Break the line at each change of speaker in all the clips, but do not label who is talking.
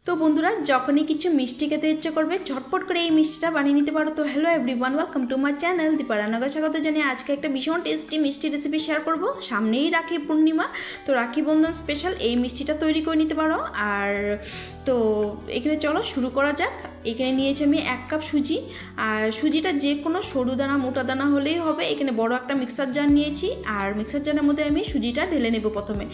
তো বন্ধুরা যখনই কিছু মিষ্টি খেতে ইচ্ছে করবে ঝটপট করে এই মিষ্টিটা বানিয়ে নিতে পারো। তো hello everyone, welcome to my channel Deepa Rannaghar. স্বাগত জানিয়ে আজকে একটা ভীষণ টেস্টি মিষ্টি রেসিপি শেয়ার করব। সামনেই রাখি পূর্ণিমা, তো রাখি বন্ধন স্পেশাল এই মিষ্টিটা তৈরি করে নিতে পারো। আর তো এখানে চলো শুরু করা যাক। এখানে নিয়েছি আমি 1 কাপ সুজি, আর সুজিটা যে কোনো সরু দানা মোটা দানা হলেই হবে। এখানে বড় একটা মিক্সার জার নিয়েছি, আর মিক্সার জারের মধ্যে আমি সুজিটা ঢেলে নেব প্রথমে।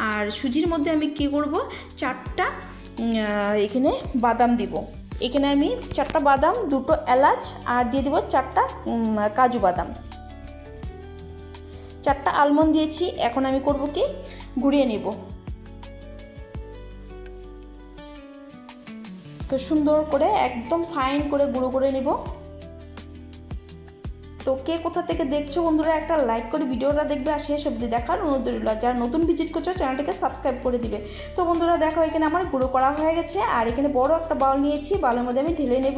আর সুজির মধ্যে আমি কী করব, 4টা এখানে বাদাম দিব। এখানে আমি 4টা বাদাম, 2টো এলাচ আর দিয়ে দিব 4টা কাজু বাদাম, 4টা আলমন্ড দিয়েছি। এখন আমি করব কি, গুঁড়িয়ে নেব। তো সুন্দর করে একদম ফাইন করে গুঁড়ো করে নেব। তো কে কোথা থেকে দেখছো বন্ধুরা, একটা লাইক করে ভিডিওটা দেখবে আর শেষ অবধি দেখার অনুরোধ রইল। যারা নতুন ভিজিট করছো চ্যানেলটাকে সাবস্ক্রাইব করে দিবে। তো বন্ধুরা দেখো, এখানে আমার গুঁড়ো করা হয়ে গেছে। আর এখানে বড় একটা বাউল নিয়েছি, বাউলের মধ্যে আমি ঢেলে নেব।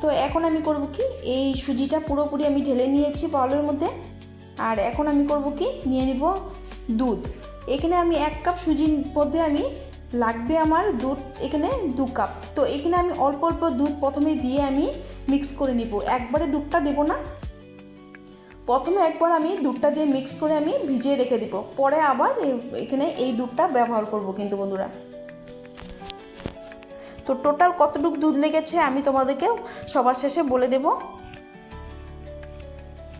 তো এখন আমি করব কি, এই সুজিটা পুরোপুরি আমি ঢেলে নিয়েছি বাউলের মধ্যে। আর এখন আমি করব কি, নিয়ে নিব দুধ। এখানে আমি 1 কাপ সুজির মধ্যে আমি লাগবে আমার দুধ এখানে 2 কাপ। তো এখানে আমি অল্প অল্প দুধ প্রথমে দিয়ে আমি মিক্স করে নিব। একবারে দুধটা দেব না, প্রথমে একবার আমি দুধটা দিয়ে মিক্স করে আমি ভিজিয়ে রেখে দিব, পরে আবার এখানে এই দুধটা ব্যবহার করব কিন্তু বন্ধুরা। তো টোটাল কতটুকু দুধ লেগেছে আমি তোমাদেরকে সবার শেষে বলে দেব।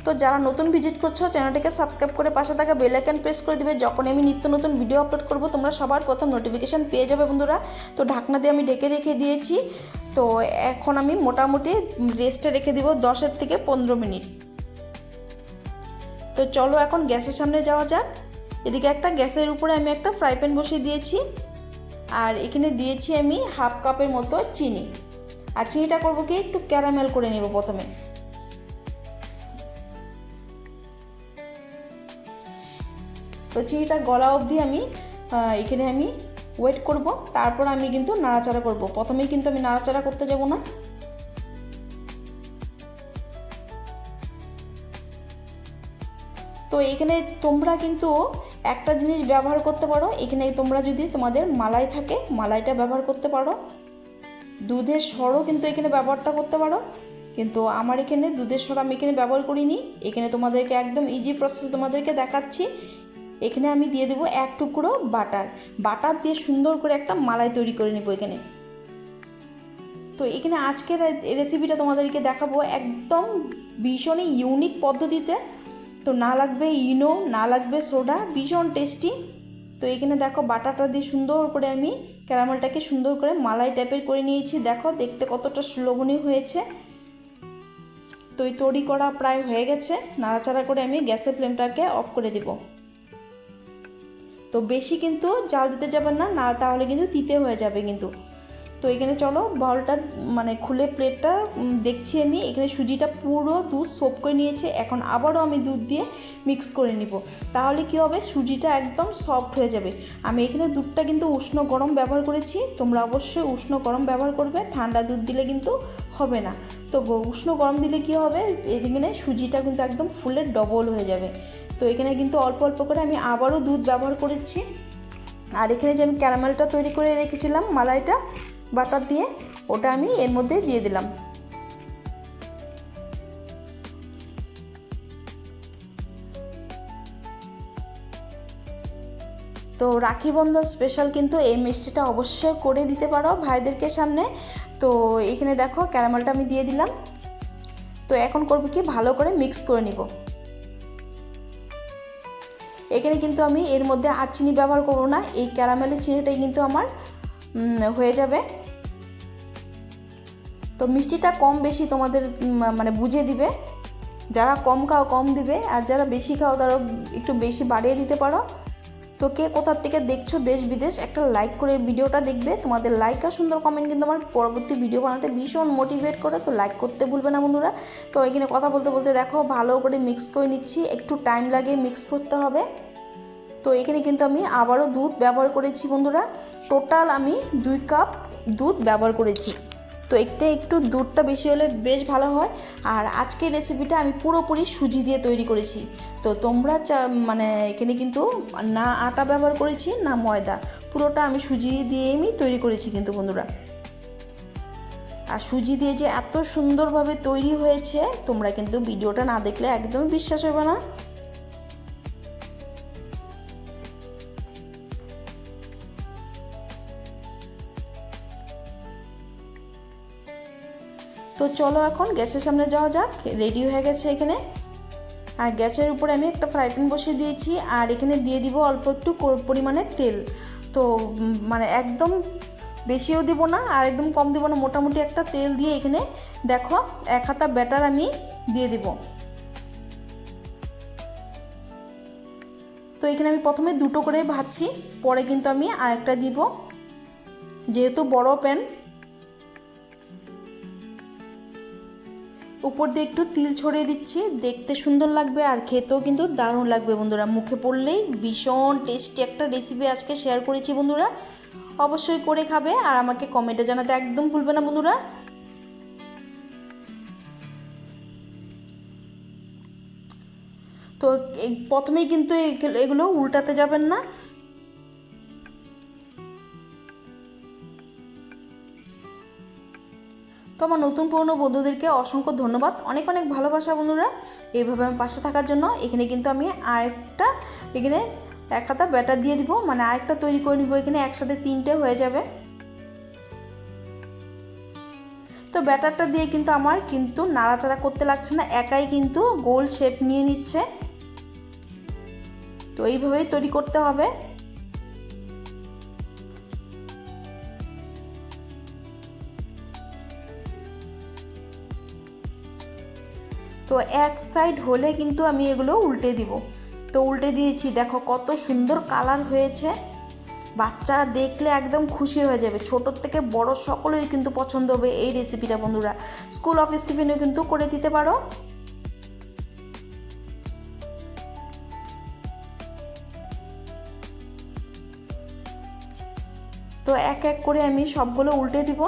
তো যারা নতুন ভিজিট করছো চ্যানেলটাকে সাবস্ক্রাইব করে পাশে থাকা বেল আইকন প্রেস করে দিবে। যখন আমি নিত্য নতুন ভিডিও আপলোড করব তোমরা সবার প্রথম নোটিফিকেশান পেয়ে যাবে বন্ধুরা। তো ঢাকনা দিয়ে আমি ঢেকে রেখে দিয়েছি। তো এখন আমি মোটামুটি রেস্টে রেখে দিব 10 থেকে 15 মিনিট। তো চলো এখন গ্যাসের সামনে যাওয়া যাক। এদিকে একটা গ্যাসের উপরে আমি একটা ফ্রাই প্যান বসিয়ে দিয়েছি, আর এখানে দিয়েছি আমি 1/2 কাপের মতো চিনি। আর চিনিটা করব কি, একটু ক্যারামেল করে নেব প্রথমে। তো চিনিটা গলা অবধি আমি এখানে আমি ওয়েট করব, তারপর আমি কিন্তু নাড়াচাড়া করব। প্রথমেই কিন্তু আমি নাড়াচাড়া করতে যাব না। তো এখানে তোমরা কিন্তু একটা জিনিস ব্যবহার করতে পারো, এখানে তোমরা যদি তোমাদের মালাই থাকে মালাইটা ব্যবহার করতে পারো, দুধের সরও কিন্তু এখানে ব্যবহারটা করতে পারো। কিন্তু আমার এখানে দুধের সর আমি এখানে ব্যবহার করিনি। এখানে তোমাদেরকে একদম ইজি প্রসেস তোমাদেরকে দেখাচ্ছি। এখানে আমি দিয়ে দেবো 1 টুকরো বাটার দিয়ে সুন্দর করে একটা মালাই তৈরি করে নেব এখানে। তো এখানে আজকের রেসিপিটা তোমাদেরকে দেখাবো একদম ভীষণই ইউনিক পদ্ধতিতে। তো না লাগবে ইনো, না লাগবে সোডা, ভীষণ টেস্টি। তো এখানে দেখো বাটারটা দিয়ে সুন্দর করে আমি ক্যারামেলটাকে সুন্দর করে মালাই টাইপের করে নিয়েছি। দেখো দেখতে কতটা লোভনীয় হয়েছে। তো এই তৈরি করা প্রায় হয়ে গেছে। নাড়াচাড়া করে আমি গ্যাসের ফ্লেমটাকে অফ করে দেব। তো বেশি কিন্তু জাল দিতে যাবেন না, না তাহলে কিন্তু তিতে হয়ে যাবে কিন্তু। তো এখানে চলো বাউলটা মানে খুলে প্লেটটা দেখছি আমি এখানে সুজিটা পুরো দুধ সোপ করে নিয়েছে। এখন আবারও আমি দুধ দিয়ে মিক্স করে নিব, তাহলে কি হবে, সুজিটা একদম সফট হয়ে যাবে। আমি এখানে দুধটা কিন্তু উষ্ণ গরম ব্যবহার করেছি, তোমরা অবশ্যই উষ্ণ গরম ব্যবহার করবে, ঠান্ডা দুধ দিলে কিন্তু হবে না। তো উষ্ণ গরম দিলে কি হবে, এখানে সুজিটা কিন্তু একদম ফুলের ডবল হয়ে যাবে। তো এখানে কিন্তু অল্প অল্প করে আমি আবারও দুধ ব্যবহার করেছি। আর এখানে যে আমি ক্যারামেলটা তৈরি করে রেখেছিলাম মালাইটা বাটার দিয়ে, ওটা আমি এর মধ্যে দিয়ে দিলাম। তো রাখি বন্ধন স্পেশাল কিন্তু এই মিষ্টিটা অবশ্যই করে দিতে পারো ভাইদেরকে সামনে। তো এখানে দেখো ক্যারামেলটা আমি দিয়ে দিলাম। তো এখন করব কি, ভালো করে মিক্স করে নিব। এখানে কিন্তু আমি এর মধ্যে আর চিনি ব্যবহার করব না, এই ক্যারামেলের চিনিটাই কিন্তু আমার হয়ে যাবে। তো মিষ্টিটা কম বেশি তোমাদের মানে বুঝে দিবে, যারা কম খাও কম দিবে, আর যারা বেশি খাও তারা একটু বেশি বাড়িয়ে দিতে পারো। তো কে কোথার থেকে দেখছো দেশ বিদেশ, একটা লাইক করে ভিডিওটা দেখবে। তোমাদের লাইক আর সুন্দর কমেন্ট কিন্তু আমার পরবর্তী ভিডিও বানাতে ভীষণ মোটিভেট করে। তো লাইক করতে ভুলবে না বন্ধুরা। তো এখানে কথা বলতে বলতে দেখো ভালো করে মিক্স করে নিচ্ছি, একটু টাইম লাগে মিক্স করতে হবে। তো এখানে কিন্তু আমি আবারও দুধ ব্যবহার করেছি বন্ধুরা। টোটাল আমি 2 কাপ দুধ ব্যবহার করেছি। তো একটু দুধটা বেশি হলে বেশ ভালো হয়। আর আজকের রেসিপিটা আমি পুরোপুরি সুজি দিয়ে তৈরি করেছি। তো তোমরা মানে এখানে কিন্তু না আটা ব্যবহার করেছি না ময়দা, পুরোটা আমি সুজি দিয়ে আমি তৈরি করেছি কিন্তু বন্ধুরা। আর সুজি দিয়ে যে এত সুন্দরভাবে তৈরি হয়েছে তোমরা কিন্তু ভিডিওটা না দেখলে একদমই বিশ্বাস হবে না। তো চলো এখন গ্যাসের সামনে যাওয়া যাক। রেডি হয়ে গেছে এখানে। আর গ্যাসের উপরে আমি একটা ফ্রাই প্যান বসিয়ে দিয়েছি, আর এখানে দিয়ে দিব অল্প একটু পরিমাণে তেল। তো মানে একদম বেশিও দিব না আর একদম কম দিব না, মোটামুটি একটা তেল দিয়ে এখানে দেখো 1 হাতা ব্যাটার আমি দিয়ে দিব। তো এখানে আমি প্রথমে 2টো করে ভাজছি, পরে কিন্তু আমি আরেকটা দিব, যেহেতু বড় প্যান। উপর দিয়ে একটু তিল ছড়িয়ে দিচ্ছি, দেখতে সুন্দর লাগবে আর খেতেও কিন্তু দারুণ লাগবে বন্ধুরা। মুখে পড়লেই ভীষণ টেস্টি একটা রেসিপি আজকে শেয়ার করেছি বন্ধুরা, অবশ্যই করে খাবে আর আমাকে কমেন্টে জানাতে একদম ভুলবে না বন্ধুরা। তো প্রথমেই কিন্তু এগুলো উল্টাতে যাবেন না। তো আমার নতুন পুরনো বন্ধুদেরকে অসংখ্য ধন্যবাদ, অনেক অনেক ভালোবাসা বন্ধুরা এইভাবে আমার পাশে থাকার জন্য। এখানে কিন্তু আমি আরেকটা এখানে 1 হাতা ব্যাটার দিয়ে দিব, মানে আরেকটা তৈরি করে নিব, এখানে একসাথে 3টে হয়ে যাবে। তো ব্যাটারটা দিয়ে কিন্তু আমার কিন্তু নাড়াচাড়া করতে লাগছে না, একাই কিন্তু গোল শেপ নিয়ে নিচ্ছে। তো এইভাবেই তৈরি করতে হবে। তো এক সাইড হলে কিন্তু আমি এগুলো উল্টে দিব। তো উল্টে দিয়েছি, দেখো কত সুন্দর কালার হয়েছে, বাচ্চারা দেখলে একদম খুশি হয়ে যাবে। ছোটোর থেকে বড় সকলেরই কিন্তু পছন্দ হবে এই রেসিপিটা বন্ধুরা। স্কুল অফিস টিফিনেও কিন্তু করে দিতে পারো। তো এক এক করে আমি সবগুলো উল্টে দিব।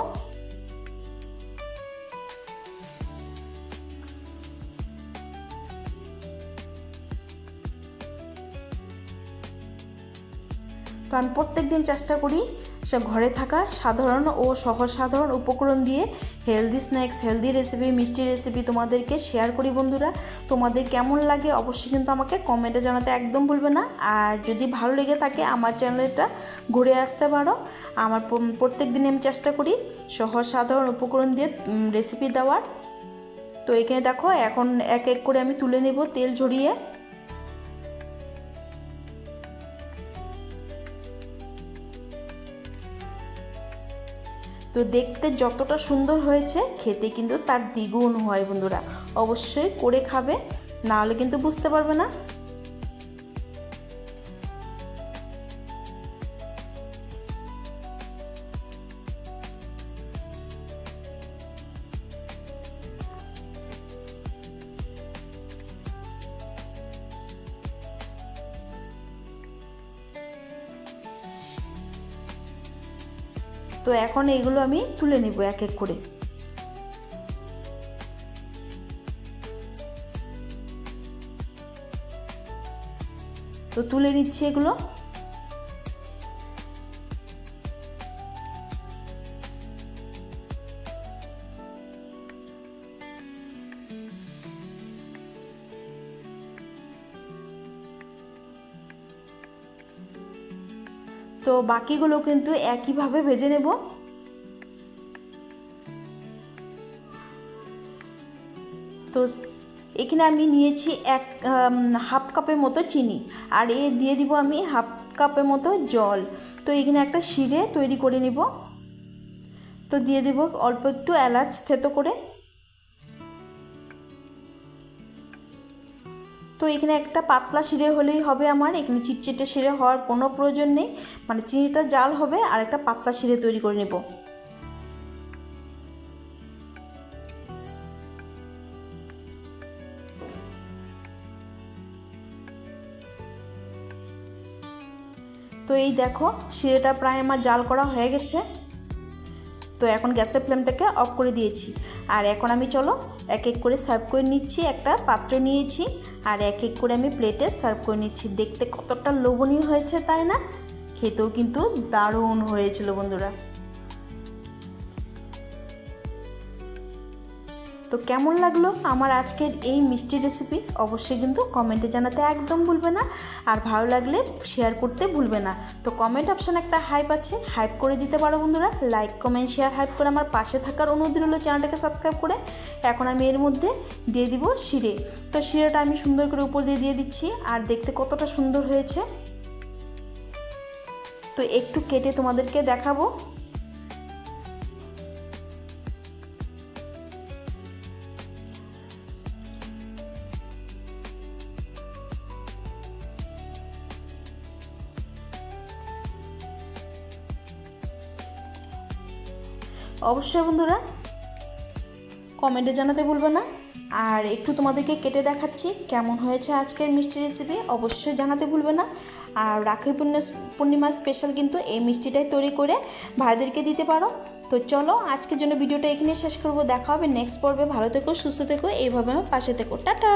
তো আমি প্রত্যেক দিন চেষ্টা করি সে ঘরে থাকা সাধারণ ও সহজ সাধারণ উপকরণ দিয়ে হেলদি স্ন্যাক্স, হেলদি রেসিপি, মিষ্টি রেসিপি তোমাদেরকে শেয়ার করি বন্ধুরা। তোমাদের কেমন লাগে অবশ্যই কিন্তু আমাকে কমেন্টে জানাতে একদম ভুলবে না। আর যদি ভালো লেগে থাকে আমার চ্যানেলটা ঘুরে আসতে পারো। আমার প্রত্যেক দিন আমি চেষ্টা করি সহজ সাধারণ উপকরণ দিয়ে রেসিপি দেওয়ার। তো এখানে দেখো এখন এক এক করে আমি তুলে নেব তেল ঝরিয়ে। তো দেখতে যতটা সুন্দর হয়েছে খেতে কিন্তু তার দ্বিগুণ হয় বন্ধুরা, অবশ্যই করে খাবে, না হলে কিন্তু বুঝতে পারবে না। তো এখন এইগুলো আমি তুলে নেব এক এক করে। তো তুলে নিচ্ছি এগুলো। তো বাকিগুলো কিন্তু একইভাবে ভেজে নেব। তো এখানে আমি নিয়েছি হাফ কাপের মতো চিনি, আর দিয়ে দিব আমি হাফ কাপের মতো জল। তো এখানে একটা শিরে তৈরি করে নিব। তো দিয়ে দেব অল্প একটু এলাচ থেতো করে। তো এখানে একটা পাতলা শিরে হলেই হবে আমার, এখানে চিটচিটে শিরে হওয়ার কোনো প্রয়োজন নেই, মানে চিনিটা জাল হবে আর একটা পাতলা শিরে তৈরি করে নেব। তো এই দেখো শিরেটা প্রায় আমার জাল করা হয়ে গেছে। তো এখন গ্যাসের ফ্লেমটাকে অফ করে দিয়েছি। আর এখন আমি চলো এক এক করে সার্ভ করে নিচ্ছি। একটা পাত্র নিয়েছি আর এক এক করে আমি প্লেটে সার্ভ করে নিচ্ছি। দেখতে কতটা লোভনীয় হয়েছে তাই না? খেতেও কিন্তু দারুণ হয়েছিল বন্ধুরা। তো কেমন লাগলো আমার আজকের এই মিষ্টি রেসিপি অবশ্যই কিন্তু কমেন্টে জানাতে একদম ভুলবে না। আর ভালো লাগলে শেয়ার করতে ভুলবে না। তো কমেন্ট অপশানে একটা হাইপ আছে, হাইপ করে দিতে পারো বন্ধুরা। লাইক কমেন্ট শেয়ার হাইপ করে আমার পাশে থাকার অনুরোধ রইল, চ্যানেলটাকে সাবস্ক্রাইব করে। এখন আমি এর মধ্যে দিয়ে দিব শিরে। তো শিরেটা আমি সুন্দর করে উপর দিয়ে দিচ্ছি। আর দেখতে কতটা সুন্দর হয়েছে, তো একটু কেটে তোমাদেরকে দেখাবো। অবশ্যই বন্ধুরা কমেন্টে জানাতে ভুলবে না। আর একটু তোমাদেরকে কেটে দেখাচ্ছি কেমন হয়েছে আজকের মিষ্টি রেসিপি, অবশ্যই জানাতে ভুলবে না। আর রাখি পূর্ণিমা স্পেশাল কিন্তু এই মিষ্টিটাই তৈরি করে ভাইদেরকে দিতে পারো। তো চলো আজকের জন্য ভিডিওটা এখানে শেষ করব। দেখা হবে নেক্সট পর্বে। ভালো থেকো, সুস্থ থেকো, এইভাবে আমার পাশে থেকো। টাটা।